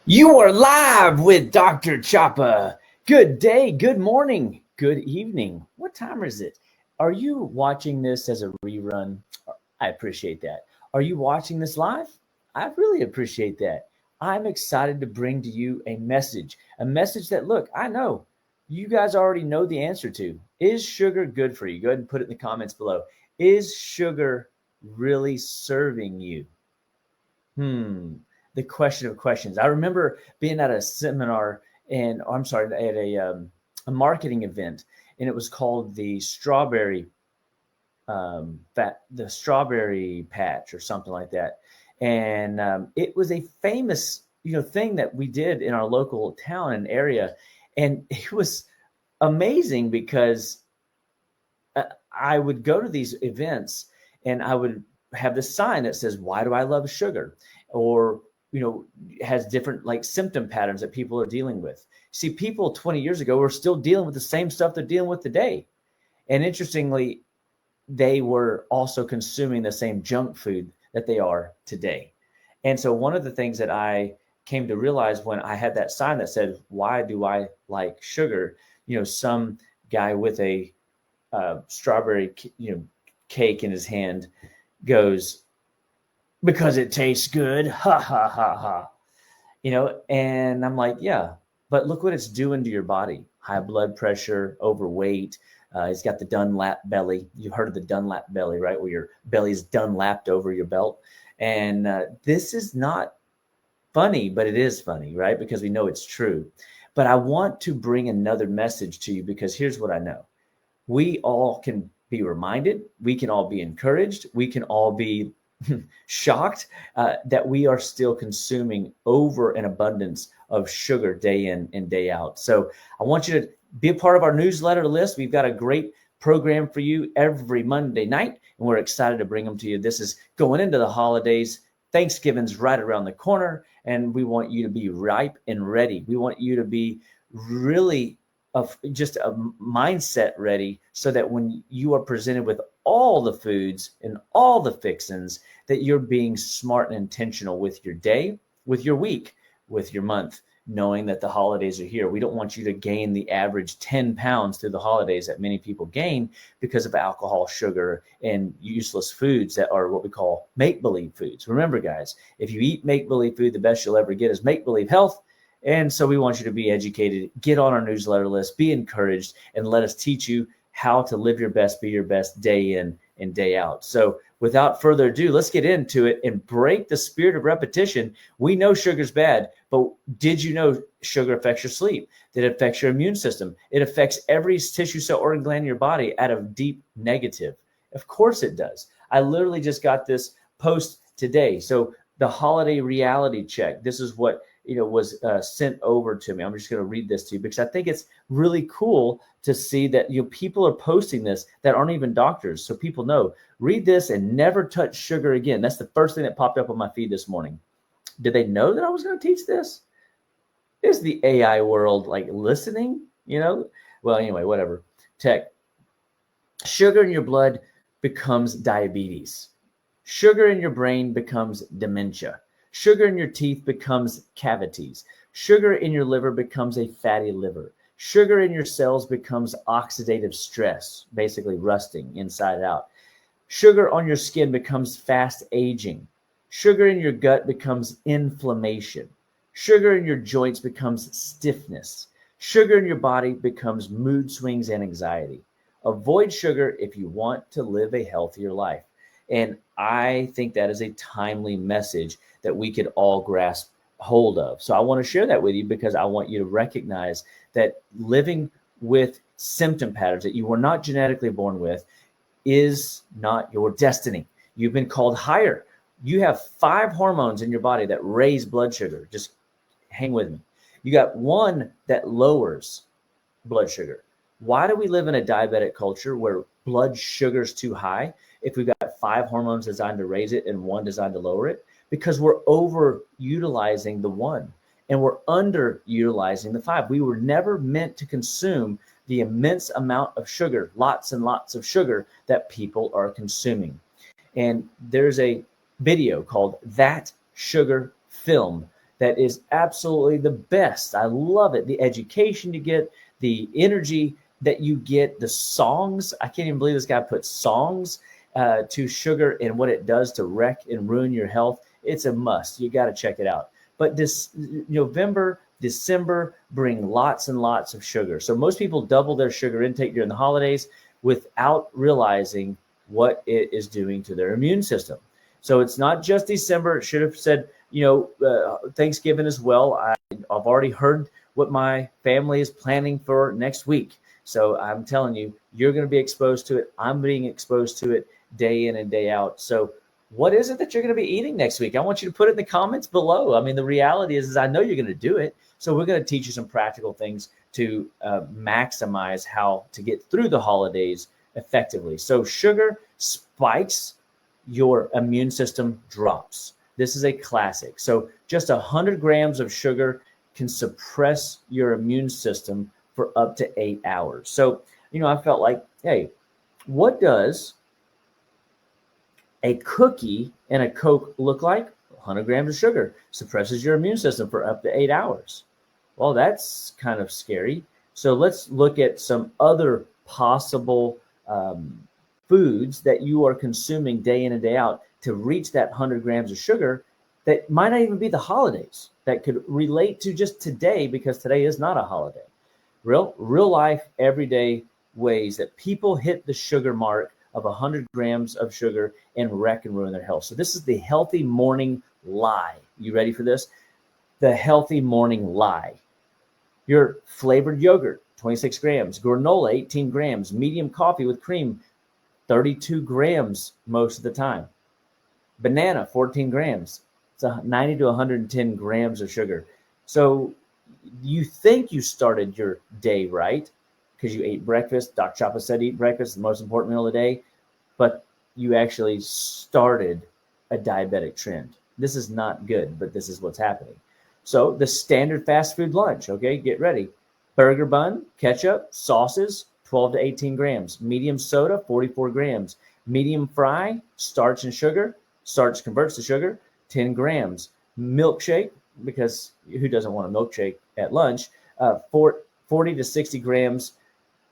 You are live with Dr. Chapa. Good day, good morning, good evening. What time is it? Are you watching this as a rerun? I appreciate that. Are you watching this live? I really appreciate that. I'm excited to bring to you a message that, look, I know you guys already know the answer to. Is sugar good for you? Go ahead and put it in the comments below. Is sugar really serving you? The question of questions. I remember being at a seminar and I'm sorry, at a marketing event, and it was called the the strawberry patch or something like that. And it was a famous, thing that we did in our local town and area. And it was amazing because I would go to these events and I would have this sign that says, "Why do I love sugar?" Or, has different like symptom patterns that people are dealing with. See, people 20 years ago were still dealing with the same stuff they're dealing with today. And interestingly, they were also consuming the same junk food that they are today. And so one of the things that I came to realize when I had that sign that said, "Why do I like sugar?" Some guy with a strawberry, cake in his hand goes, "Because it tastes good." Ha ha ha ha. And I'm like, yeah, but look what it's doing to your body. High blood pressure, overweight. He's got the Dunlap belly. You've heard of the Dunlap belly, right? Where your belly's Dunlapped over your belt. And this is not funny, but it is funny, right? Because we know it's true. But I want to bring another message to you because here's what I know. We all can be reminded, we can all be encouraged, we can all be shocked that we are still consuming over an abundance of sugar day in and day out. So I want you to be a part of our newsletter list. We've got a great program for you every Monday night, and we're excited to bring them to you. This is going into the holidays. Thanksgiving's right around the corner, and we want you to be ripe and ready. We want you to be really of just a mindset ready so that when you are presented with all the foods and all the fixins, that you're being smart and intentional with your day, with your week, with your month, knowing that the holidays are here. We don't want you to gain the average 10 pounds through the holidays that many people gain because of alcohol, sugar, and useless foods that are what we call make-believe foods. Remember, guys, if you eat make-believe food, the best you'll ever get is make-believe health. And so we want you to be educated, get on our newsletter list, be encouraged, and let us teach you how to live your best, be your best day in and day out. So without further ado, let's get into it and break the spirit of repetition. We know sugar's bad, but did you know sugar affects your sleep? That it affects your immune system? It affects every tissue, cell, organ, gland in your body at a deep negative. Of course it does. I literally just got this post today. So the holiday reality check, this is what was sent over to me. I'm just going to read this to you because I think it's really cool to see that people are posting this that aren't even doctors, so people know. Read this and never touch sugar again. That's the first thing that popped up on my feed this morning. Did they know that I was going to teach this? Is the AI world like listening? Well, anyway, whatever. Tech. Sugar in your blood becomes diabetes. Sugar in your brain becomes dementia. Sugar in your teeth becomes cavities. Sugar in your liver becomes a fatty liver. Sugar in your cells becomes oxidative stress, basically rusting inside out. Sugar on your skin becomes fast aging. Sugar in your gut becomes inflammation. Sugar in your joints becomes stiffness. Sugar in your body becomes mood swings and anxiety. Avoid sugar if you want to live a healthier life. And I think that is a timely message that we could all grasp hold of. So I want to share that with you because I want you to recognize that living with symptom patterns that you were not genetically born with is not your destiny. You've been called higher. You have 5 hormones in your body that raise blood sugar. Just hang with me. You got 1 that lowers blood sugar. Why do we live in a diabetic culture where blood sugar is too high if we've got 5 hormones designed to raise it and 1 designed to lower it? Because we're overutilizing the 1 and we're underutilizing the 5. We were never meant to consume the immense amount of sugar, lots and lots of sugar that people are consuming. And there's a video called That Sugar Film that is absolutely the best. I love it. The education you get, the energy that you get, the songs. I can't even believe this guy put songs to sugar and what it does to wreck and ruin your health. It's a must. You got to check it out. But this November, December bring lots and lots of sugar. So most people double their sugar intake during the holidays without realizing what it is doing to their immune system. So it's not just December. It should have said, Thanksgiving as well. I've already heard what my family is planning for next week. So I'm telling you, you're going to be exposed to it. I'm being exposed to it day in and day out. So what is it that you're going to be eating next week? I want you to put it in the comments below. I mean, the reality is I know you're going to do it. So we're going to teach you some practical things to maximize how to get through the holidays effectively. So sugar spikes, your immune system drops. This is a classic. So just 100 grams of sugar can suppress your immune system for up to 8 hours. So, I felt like, hey, what does a cookie and a Coke look like? 100 grams of sugar suppresses your immune system for up to 8 hours. Well, that's kind of scary. So let's look at some other possible foods that you are consuming day in and day out to reach that 100 grams of sugar that might not even be the holidays, that could relate to just today, because today is not a holiday. Real life, everyday ways that people hit the sugar mark of 100 grams of sugar and wreck and ruin their health. So this is the healthy morning lie. You ready for this? The healthy morning lie. Your flavored yogurt, 26 grams. Granola, 18 grams. Medium coffee with cream, 32 grams most of the time. Banana, 14 grams. It's 90 to 110 grams of sugar. So you think you started your day right because you ate breakfast. Dr. Chapa said eat breakfast, the most important meal of the day, but you actually started a diabetic trend. This is not good, but this is what's happening. So the standard fast food lunch, okay, get ready. Burger bun, ketchup, sauces, 12 to 18 grams. Medium soda, 44 grams. Medium fry, starch and sugar. Starch converts to sugar, 10 grams. Milkshake, because who doesn't want a milkshake at lunch? 40 to 60 grams.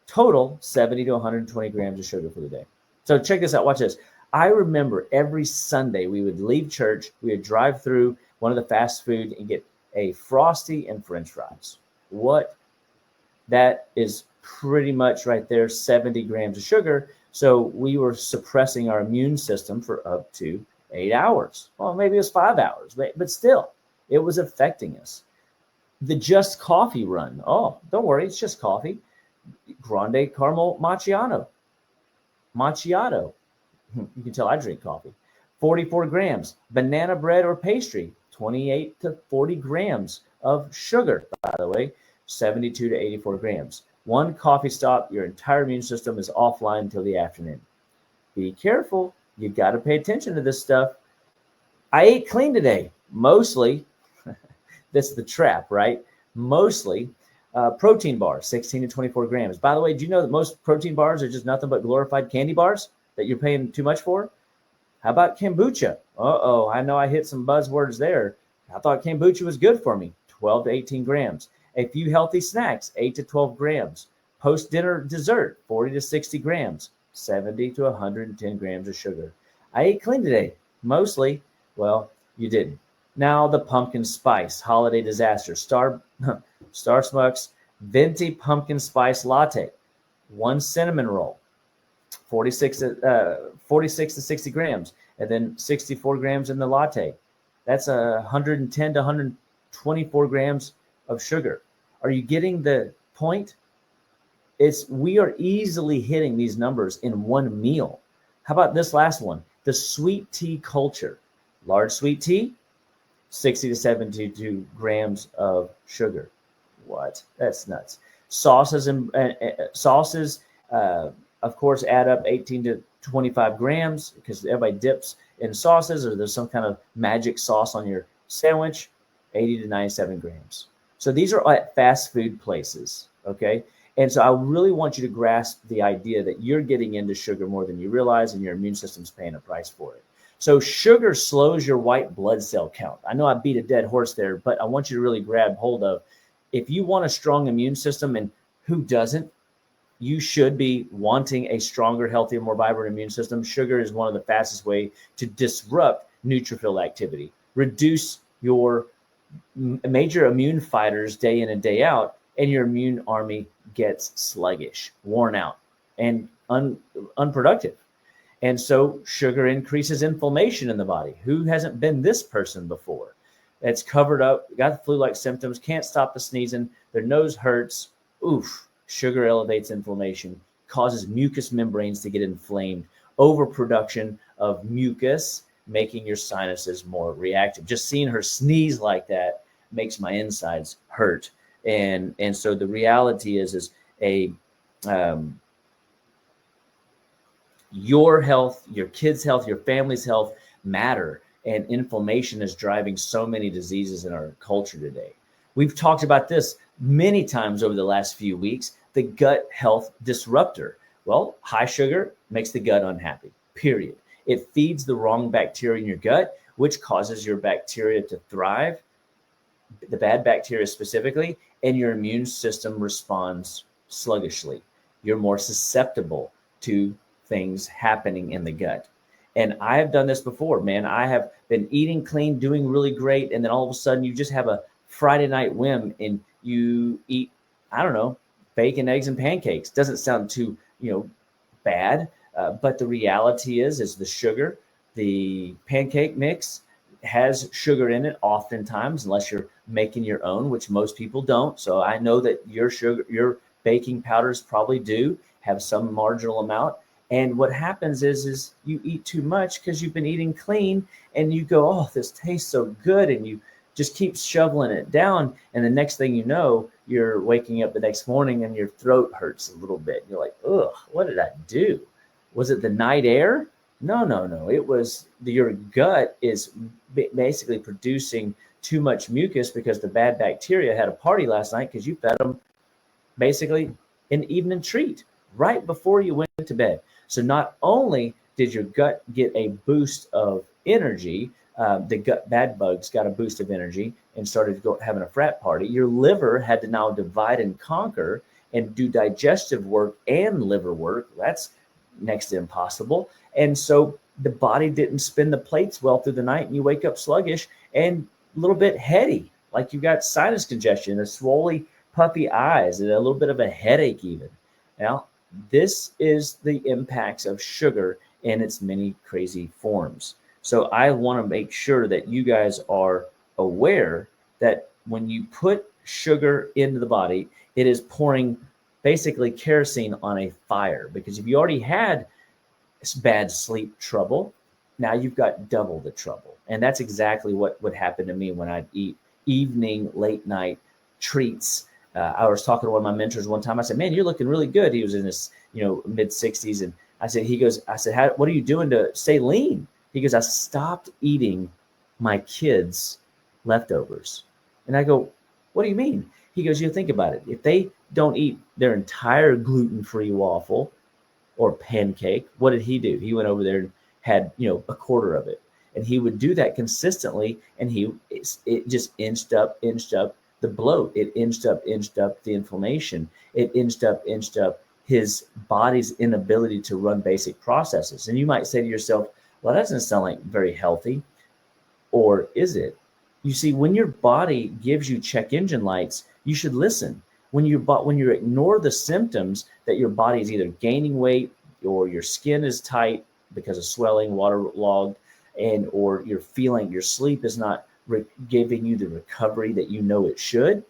Total, 70 to 120 grams of sugar for the day. So check this out. Watch this. I remember every Sunday we would leave church. We would drive through one of the fast food and get a Frosty and French fries. What? That is pretty much right there, 70 grams of sugar. So we were suppressing our immune system for up to 8 hours. Well, maybe it was 5 hours, but still, it was affecting us. The just coffee run. Oh, don't worry, it's just coffee. Grande caramel macchiato. You can tell I drink coffee. 44 grams. Banana bread or pastry. 28 to 40 grams of sugar, by the way. 72 to 84 grams. One coffee stop, your entire immune system is offline until the afternoon. Be careful. You got to pay attention to this stuff. I ate clean today. Mostly, that's the trap, right? Mostly protein bars, 16 to 24 grams. By the way, do you know that most protein bars are just nothing but glorified candy bars that you're paying too much for? How about kombucha? Uh-oh, I know I hit some buzzwords there. I thought kombucha was good for me, 12 to 18 grams. A few healthy snacks, 8 to 12 grams. Post-dinner dessert, 40 to 60 grams, 70 to 110 grams of sugar. I ate clean today, mostly. Well, you didn't. Now the pumpkin spice holiday disaster. Star Smucks venti pumpkin spice latte, one cinnamon roll, 46 to 60 grams, and then 64 grams in the latte. That's 110 to 124 grams of sugar. Are you getting the point? We are easily hitting these numbers in one meal. How about this last one? The sweet tea culture. Large sweet tea, 60 to 72 grams of sugar. What? That's nuts. Sauces of course, add up 18 to 25 grams because everybody dips in sauces, or there's some kind of magic sauce on your sandwich. 80 to 97 grams. So these are at fast food places, okay? And so I really want you to grasp the idea that you're getting into sugar more than you realize, and your immune system's paying a price for it. So sugar slows your white blood cell count. I know I beat a dead horse there, but I want you to really grab hold of, if you want a strong immune system, and who doesn't, you should be wanting a stronger, healthier, more vibrant immune system. Sugar is one of the fastest way to disrupt neutrophil activity, reduce your major immune fighters day in and day out, and your immune army gets sluggish, worn out, and unproductive. And so sugar increases inflammation in the body. Who hasn't been this person before? It's covered up, got the flu-like symptoms, can't stop the sneezing, their nose hurts. Oof, sugar elevates inflammation, causes mucous membranes to get inflamed, overproduction of mucus, making your sinuses more reactive. Just seeing her sneeze like that makes my insides hurt. And so the reality is your health, your kids' health, your family's health matter. And inflammation is driving so many diseases in our culture today. We've talked about this many times over the last few weeks, the gut health disruptor. Well, high sugar makes the gut unhappy, period. It feeds the wrong bacteria in your gut, which causes your bacteria to thrive, the bad bacteria specifically, and your immune system responds sluggishly. You're more susceptible to things happening in the gut. And I have done this before, man. I have been eating clean, doing really great, and then all of a sudden you just have a Friday night whim and you eat, I don't know, bacon, eggs, and pancakes. Doesn't sound too, bad, but the reality is the sugar, the pancake mix has sugar in it oftentimes, unless you're making your own, which most people don't. So I know that your baking powders probably do have some marginal amount. And what happens is you eat too much because you've been eating clean, and you go, oh, this tastes so good, and you just keep shoveling it down. And the next thing you know, you're waking up the next morning and your throat hurts a little bit. You're like, ugh, what did I do? Was it the night air? No. It was your gut is basically producing too much mucus because the bad bacteria had a party last night because you fed them basically an evening treat right before you went to bed. So not only did your gut get a boost of energy, the gut bad bugs got a boost of energy and started having a frat party. Your liver had to now divide and conquer and do digestive work and liver work. That's next to impossible. And so the body didn't spin the plates well through the night, and you wake up sluggish and a little bit heady, like you got sinus congestion, a swollen, puffy eyes, and a little bit of a headache even. Now, this is the impacts of sugar in its many crazy forms. So I want to make sure that you guys are aware that when you put sugar into the body, it is pouring basically kerosene on a fire, because if you already had bad sleep trouble, now you've got double the trouble. And that's exactly what would happen to me when I'd eat evening, late night treats. I was talking to one of my mentors one time. I said, man, you're looking really good. He was in his, mid 60s. And I said, what are you doing to stay lean? He goes, I stopped eating my kids' leftovers. And I go, what do you mean? He goes, think about it. If they don't eat their entire gluten-free waffle or pancake, what did he do? He went over there and had, a quarter of it. And he would do that consistently. And it just inched up the bloat. It inched up the inflammation. It inched up his body's inability to run basic processes. And you might say to yourself, well, that doesn't sound like very healthy. Or is it? You see, when your body gives you check engine lights, you should listen. When you ignore the symptoms that your body is either gaining weight, or your skin is tight because of swelling, waterlogged, or you're feeling your sleep is not giving you the recovery that you know it should,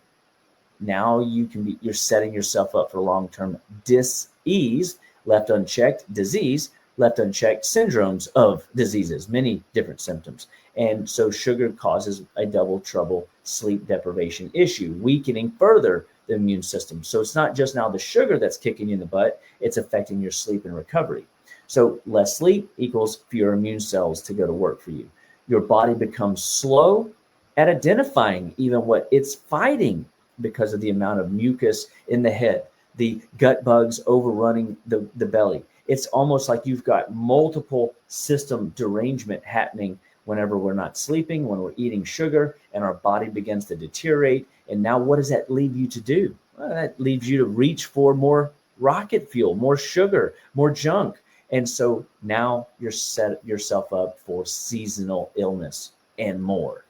now you're setting yourself up for long-term dis-ease, left unchecked, disease, left unchecked, syndromes of diseases, many different symptoms. And so sugar causes a double trouble sleep deprivation issue, weakening further the immune system. So it's not just now the sugar that's kicking you in the butt, it's affecting your sleep and recovery. So less sleep equals fewer immune cells to go to work for you. Your body becomes slow at identifying even what it's fighting because of the amount of mucus in the head, the gut bugs overrunning the belly. It's almost like you've got multiple system derangement happening whenever we're not sleeping, when we're eating sugar, and our body begins to deteriorate. And now what does that leave you to do? Well, that leaves you to reach for more rocket fuel, more sugar, more junk. And so now you're set yourself up for seasonal illness and more.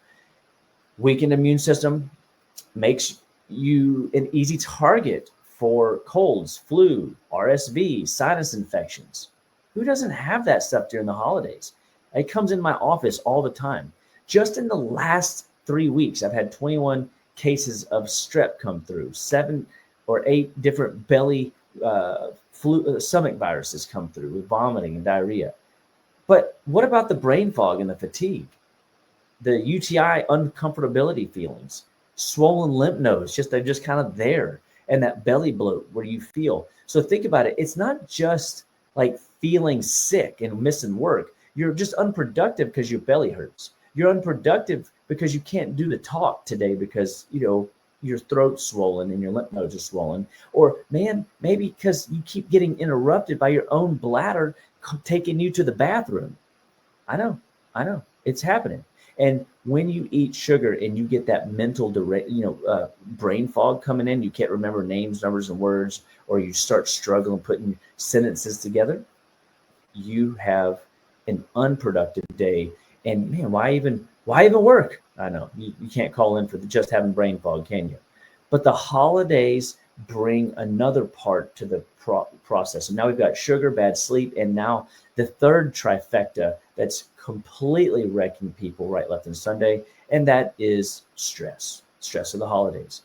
Weakened immune system makes you an easy target for colds, flu, RSV, sinus infections. Who doesn't have that stuff during the holidays? It comes in my office all the time. Just in the last 3 weeks, I've had 21 cases of strep come through, 7 or 8 different belly stomach viruses come through with vomiting and diarrhea. But what about the brain fog and the fatigue? The UTI uncomfortability feelings, swollen lymph nodes, they're just kind of there, and that belly bloat where you feel. So think about it. It's not just like feeling sick and missing work. You're just unproductive because your belly hurts. You're unproductive because you can't do the talk today because, your throat's swollen and your lymph nodes are swollen. Or maybe because you keep getting interrupted by your own bladder taking you to the bathroom. I know, it's happening. And when you eat sugar and you get that mental, brain fog coming in, you can't remember names, numbers, and words, or you start struggling putting sentences together, you have an unproductive day. And man, why even work? I know you can't call in for just having brain fog, can you? But the holidays bring another part to the process. And now we've got sugar, bad sleep, and now the third trifecta that's completely wrecking people right, left, and Sunday, and that is stress of the holidays.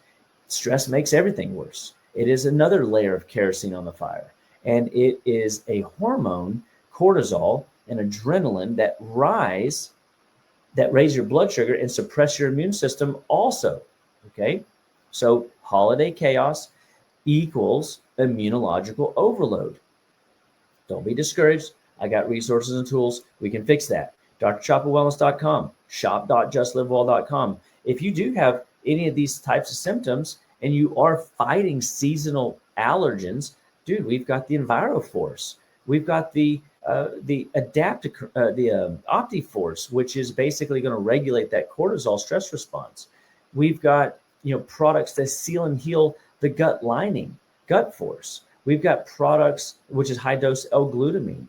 Stress makes everything worse. It is another layer of kerosene on the fire, and it is a hormone, cortisol and adrenaline, that raise your blood sugar and suppress your immune system also. Okay, so holiday chaos equals immunological overload. Don't be discouraged. I got resources and tools. We can fix that. drchapawellness.com, shop.justlivewell.com. If you do have any of these types of symptoms and you are fighting seasonal allergens, dude, we've got the EnviroForce. We've got the OptiForce, which is basically going to regulate that cortisol stress response. We've got products that seal and heal the gut lining, Gut Force. We've got products which is high dose L-glutamine.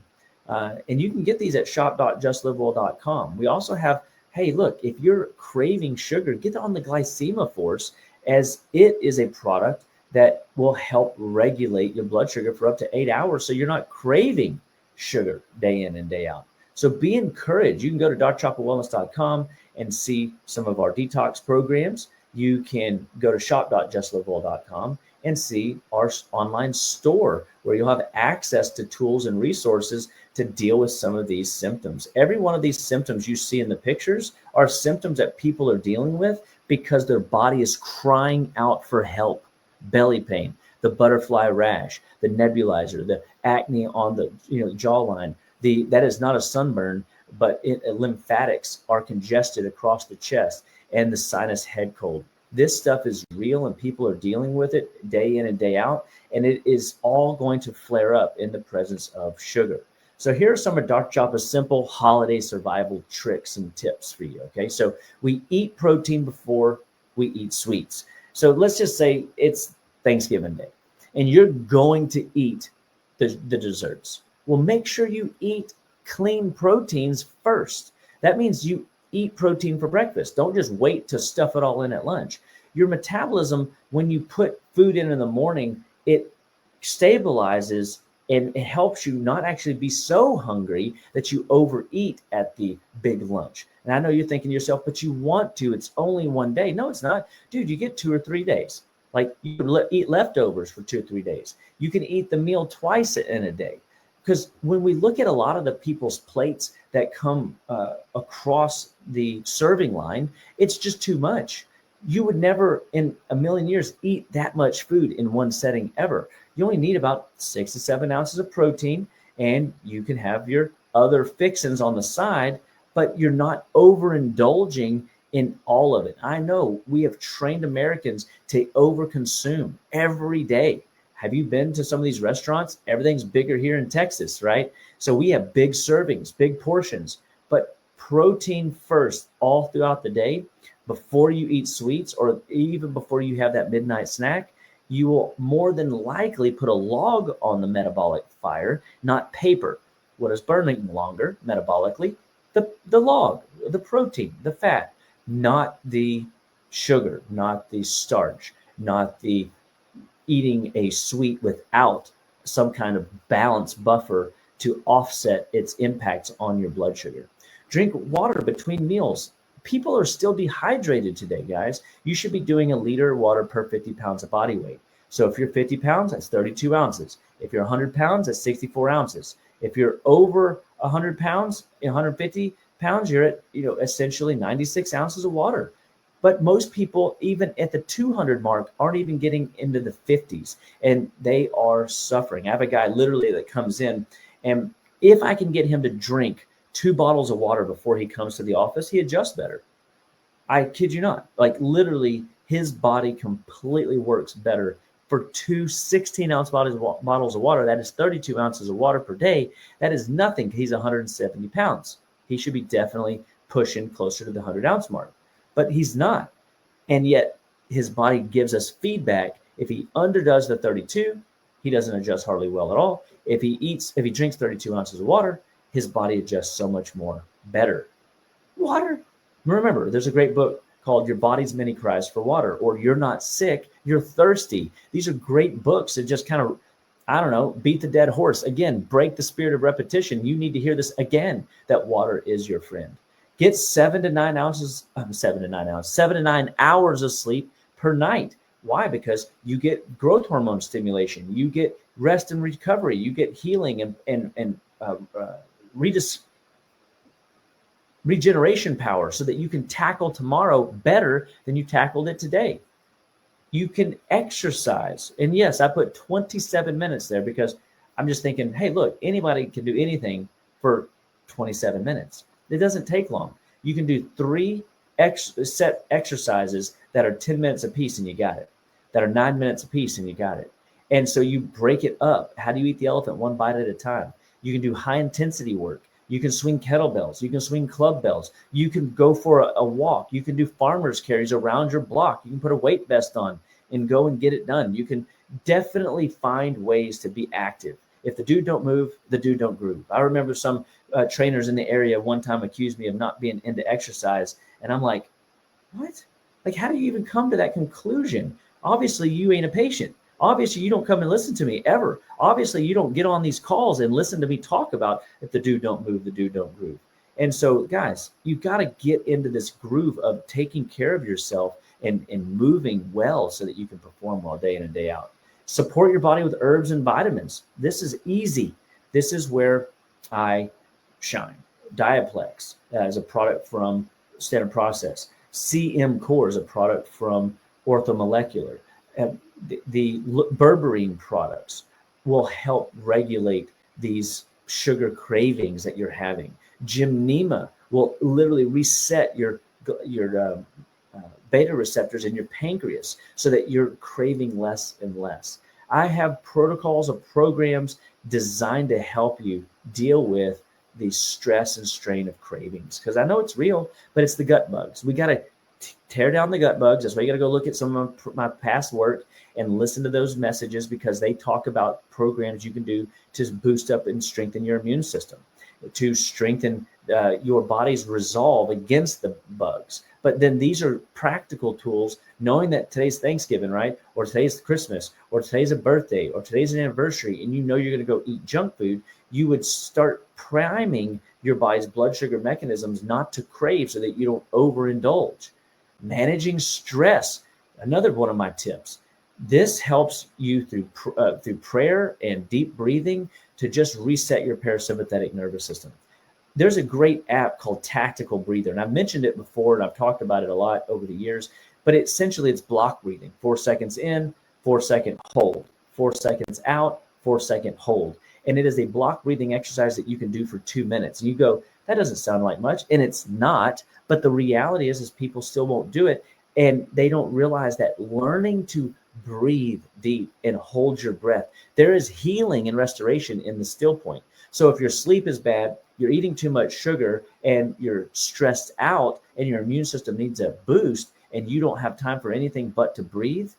And you can get these at shop.justlivewell.com. We also have, hey, look, if you're craving sugar, get on the Glycema Force, as it is a product that will help regulate your blood sugar for up to 8 hours, so you're not craving sugar day in and day out. So be encouraged. You can go to drchapawellness.com and see some of our detox programs. You can go to shop.justlivewell.com and see our online store where you'll have access to tools and resources to deal with some of these symptoms. Every one of these symptoms you see in the pictures are symptoms that people are dealing with because their body is crying out for help. Belly pain, the butterfly rash, the nebulizer, the acne on the jawline. That is not a sunburn, but lymphatics are congested across the chest, and the sinus head cold. This stuff is real, and people are dealing with it day in and day out, and it is all going to flare up in the presence of sugar. So here are some of Dr. Chapa's simple holiday survival tricks and tips for you. Okay, so we eat protein before we eat sweets. So let's just say it's Thanksgiving Day and you're going to eat the desserts. Well, make sure you eat clean proteins first. That means you eat protein for breakfast. Don't just wait to stuff it all in at lunch. Your metabolism, when you put food in the morning, it stabilizes and it helps you not actually be so hungry that you overeat at the big lunch. And I know you're thinking to yourself, but you want to, it's only one day. No, it's not. Dude, you get 2 or 3 days. Like you can eat leftovers for 2 or 3 days. You can eat the meal twice in a day. Because when we look at a lot of the people's plates that come across the serving line, it's just too much. You would never in a million years eat that much food in one setting ever. You only need about 6 to 7 ounces of protein, and you can have your other fixins on the side, but you're not overindulging in all of it. I know we have trained Americans to overconsume every day. Have you been to some of these restaurants? Everything's bigger here in Texas, right? So we have big servings, big portions, but protein first all throughout the day before you eat sweets or even before you have that midnight snack. You will more than likely put a log on the metabolic fire, not paper. What is burning longer metabolically? The log, the protein, the fat, not the sugar, not the starch, not the eating a sweet without some kind of balance buffer to offset its impacts on your blood sugar. Drink water between meals. People are still dehydrated today, guys. You should be doing 1 liter of water per 50 pounds of body weight. So if you're 50 pounds, that's 32 ounces. If you're 100 pounds, that's 64 ounces. If you're over 100 pounds, 150 pounds, you're at, essentially 96 ounces of water. But most people, even at the 200 mark, aren't even getting into the 50s, and they are suffering. I have a guy literally that comes in, and if I can get him to drink 2 bottles of water before he comes to the office, he adjusts better. I kid you not. Like literally, his body completely works better for 2 16-ounce bottles of water. That is 32 ounces of water per day. That is nothing. He's 170 pounds. He should be definitely pushing closer to the 100-ounce mark, but he's not. And yet his body gives us feedback. If he underdoes the 32, he doesn't adjust hardly well at all. If he drinks 32 ounces of water, his body adjusts so much more better. Water. Remember, there's a great book called Your Body's Many Cries for Water, or You're Not Sick, You're Thirsty. These are great books that just kind of, beat the dead horse. Again, break the spirit of repetition. You need to hear this again, that water is your friend. Get 7 to 9 hours of sleep per night. Why? Because you get growth hormone stimulation, you get rest and recovery, you get healing and regeneration power so that you can tackle tomorrow better than you tackled it today. You can exercise. And yes, I put 27 minutes there because I'm just thinking, hey, look, anybody can do anything for 27 minutes. It doesn't take long. You can do 3 set exercises that are 10 minutes a piece and you got it. That are 9 minutes a piece and you got it. And so you break it up. How do you eat the elephant? 1 bite at a time. You can do high intensity work. You can swing kettlebells. You can swing club bells. You can go for a walk. You can do farmer's carries around your block. You can put a weight vest on and go and get it done. You can definitely find ways to be active. If the dude don't move, the dude don't groove. I remember some trainers in the area one time accused me of not being into exercise. And I'm like, what? Like, how do you even come to that conclusion? Obviously, you ain't a patient. Obviously, you don't come and listen to me ever. Obviously, you don't get on these calls and listen to me talk about if the dude don't move, the dude don't groove. And so, guys, you've got to get into this groove of taking care of yourself and moving well so that you can perform well day in and day out. Support your body with herbs and vitamins. This is easy. This is where I shine. Diaplex is a product from Standard Process. CM Core is a product from Orthomolecular. The berberine products will help regulate these sugar cravings that you're having. Gymnema will literally reset your beta receptors in your pancreas so that you're craving less and less. I have protocols of programs designed to help you deal with the stress and strain of cravings, because I know it's real, but it's the gut bugs. We got to tear down the gut bugs. That's why you got to go look at some of my past work and listen to those messages, because they talk about programs you can do to boost up and strengthen your immune system, to strengthen your body's resolve against the bugs. But then these are practical tools, knowing that today's Thanksgiving, right? Or today's Christmas, or today's a birthday, or today's an anniversary, and you know you're going to go eat junk food. You would start priming your body's blood sugar mechanisms not to crave so that you don't overindulge. Managing stress, another one of my tips. This helps you through prayer and deep breathing to just reset your parasympathetic nervous system. There's a great app called Tactical Breather, and I've mentioned it before, and I've talked about it a lot over the years, but essentially it's block breathing. 4 seconds in, 4 second hold, 4 seconds out, 4 second hold. And it is a block breathing exercise that you can do for 2 minutes. And you go, that doesn't sound like much. And it's not. But the reality is people still won't do it. And they don't realize that learning to breathe deep and hold your breath. There is healing and restoration in the still point. So if your sleep is bad, you're eating too much sugar, and you're stressed out, and your immune system needs a boost, and you don't have time for anything but to breathe,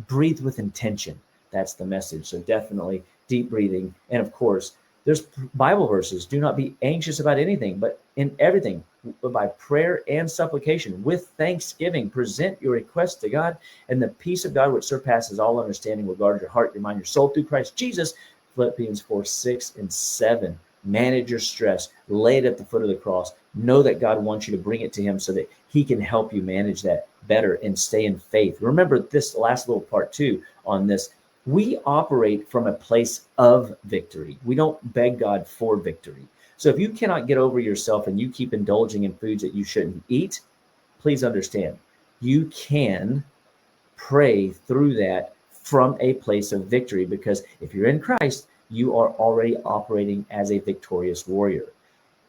breathe with intention. That's the message. So definitely deep breathing. And of course, there's Bible verses. Do not be anxious about anything, but in everything, by prayer and supplication, with thanksgiving, present your requests to God, and the peace of God, which surpasses all understanding, will guard your heart, your mind, your soul through Christ Jesus. Philippians 4:6-7. Manage your stress. Lay it at the foot of the cross. Know that God wants you to bring it to him so that he can help you manage that better and stay in faith. Remember this last little part too on this. We operate from a place of victory. We don't beg God for victory. So if you cannot get over yourself and you keep indulging in foods that you shouldn't eat, please understand, you can pray through that from a place of victory, because if you're in Christ, you are already operating as a victorious warrior.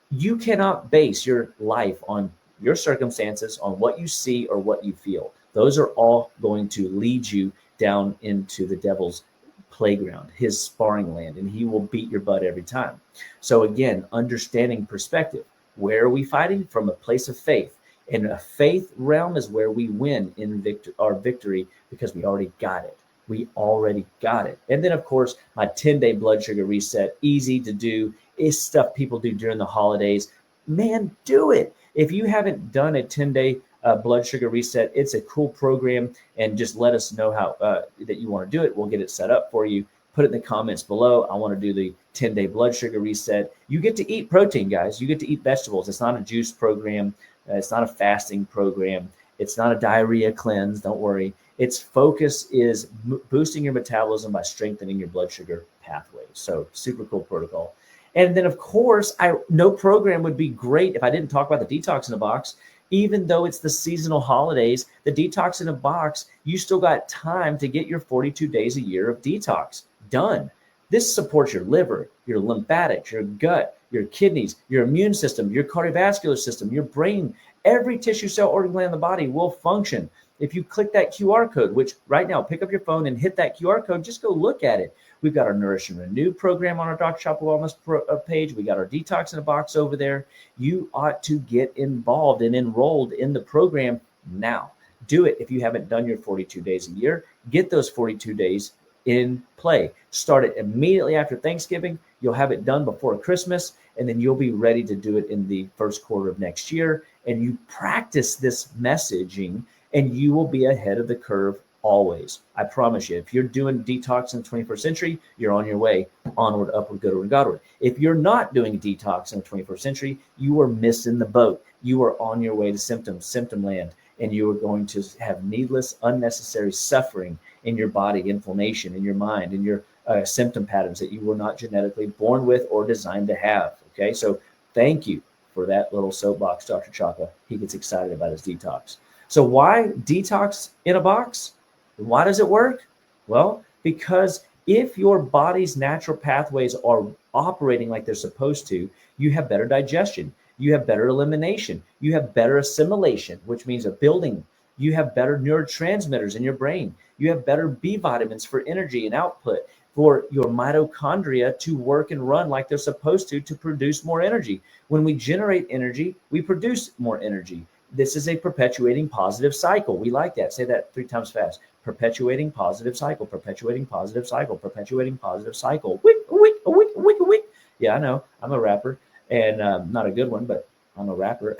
You cannot base your life on your circumstances, on what you see or what you feel. Those are all going to lead you down into the devil's playground, his sparring land, and he will beat your butt every time. So again, understanding perspective. Where are we fighting? From a place of faith. And a faith realm is where we win in our victory, because we already got it. We already got it. And then, of course, my 10-day blood sugar reset, easy to do. It's stuff people do during the holidays. Man, do it. If you haven't done a 10-day blood sugar reset, it's a cool program. And just let us know how that you want to do it. We'll get it set up for you. Put it in the comments below. I want to do the 10-day blood sugar reset. You get to eat protein, guys. You get to eat vegetables. It's not a juice program. It's not a fasting program. It's not a diarrhea cleanse. Don't worry. Its focus is boosting your metabolism by strengthening your blood sugar pathways. So super cool protocol. And then, of course, no program would be great if I didn't talk about the detox in a box. Even though it's the seasonal holidays, the detox in a box, you still got time to get your 42 days a year of detox done. This supports your liver, your lymphatics, your gut, your kidneys, your immune system, your cardiovascular system, your brain. Every tissue, cell, organ, gland in the body will function. If you click that QR code, which right now, pick up your phone and hit that QR code, just go look at it. We've got our Nourish and Renew program on our Dr. Chapa Wellness page. We got our Detox in a Box over there. You ought to get involved and enrolled in the program now. Do it if you haven't done your 42 days a year. Get those 42 days in play. Start it immediately after Thanksgiving. You'll have it done before Christmas, and then you'll be ready to do it in the first quarter of next year. And you practice this messaging, and you will be ahead of the curve always. I promise you. If you're doing detox in the 21st century, you're on your way, onward, upward, goodward, and Godward. If you're not doing detox in the 21st century, you are missing the boat. You are on your way to symptom land, and you are going to have needless, unnecessary suffering in your body, inflammation in your mind, in your symptom patterns that you were not genetically born with or designed to have. Okay, so thank you for that little soapbox, Dr. Chapa. He gets excited about his detox. So why detox in a box? Why does it work? Well, because if your body's natural pathways are operating like they're supposed to, you have better digestion, you have better elimination, you have better assimilation, which means a building. You have better neurotransmitters in your brain. You have better B vitamins for energy and output, for your mitochondria to work and run like they're supposed to produce more energy. When we generate energy, we produce more energy. This is a perpetuating positive cycle. We like that. Say that 3 times fast. Perpetuating positive cycle, perpetuating positive cycle, perpetuating positive cycle. Wick, wick, wick, wick, wick. Yeah, I know. I'm a rapper, and not a good one, but I'm a rapper.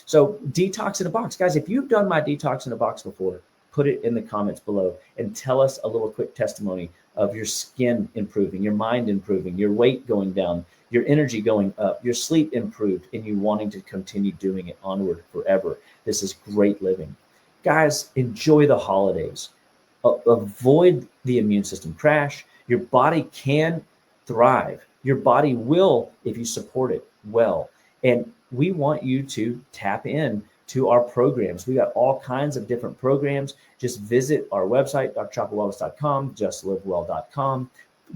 So detox in a box. Guys, if you've done my detox in a box before, put it in the comments below and tell us a little quick testimony of your skin improving, your mind improving, your weight going down, your energy going up, your sleep improved, and you wanting to continue doing it onward forever. This is great living. Guys, enjoy the holidays. Avoid the immune system crash. Your body can thrive. Your body will if you support it well. And we want you to tap in to our programs. We got all kinds of different programs. Just visit our website, drchapawellness.com, justlivewell.com.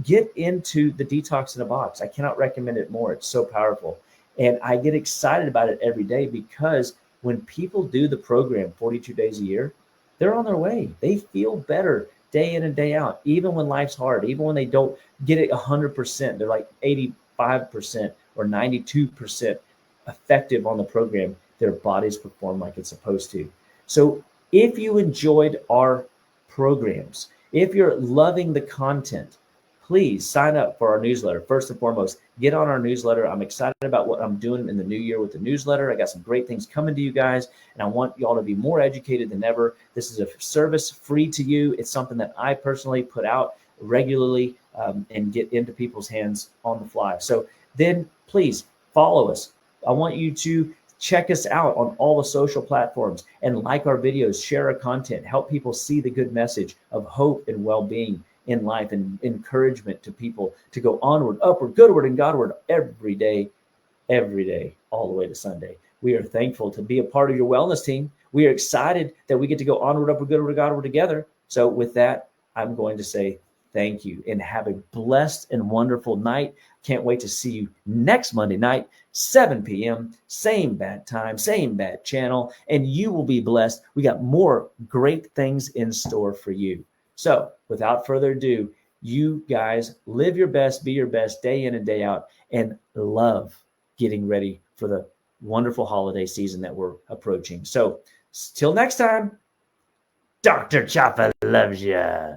Get into the detox in a box. I cannot recommend it more. It's so powerful. And I get excited about it every day, because when people do the program 42 days a year, they're on their way. They feel better day in and day out, even when life's hard, even when they don't get it 100%. They're like 85% or 92% effective on the program. Their bodies perform like it's supposed to. So if you enjoyed our programs, if you're loving the content, please sign up for our newsletter. First and foremost, get on our newsletter. I'm excited about what I'm doing in the new year with the newsletter. I got some great things coming to you guys, and I want y'all to be more educated than ever. This is a service free to you. It's something that I personally put out regularly and get into people's hands on the fly. So then please follow us. I want you to check us out on all the social platforms and like our videos, share our content, help people see the good message of hope and well-being in life and encouragement to people to go onward, upward, goodward, and Godward every day, all the way to Sunday. We are thankful to be a part of your wellness team. We are excited that we get to go onward, upward, goodward, and Godward together. So with that, I'm going to say thank you and have a blessed and wonderful night. Can't wait to see you next Monday night, 7 p.m., same bad time, same bad channel, and you will be blessed. We got more great things in store for you. So without further ado, you guys live your best, be your best day in and day out, and love getting ready for the wonderful holiday season that we're approaching. So till next time, Dr. Chapa loves ya.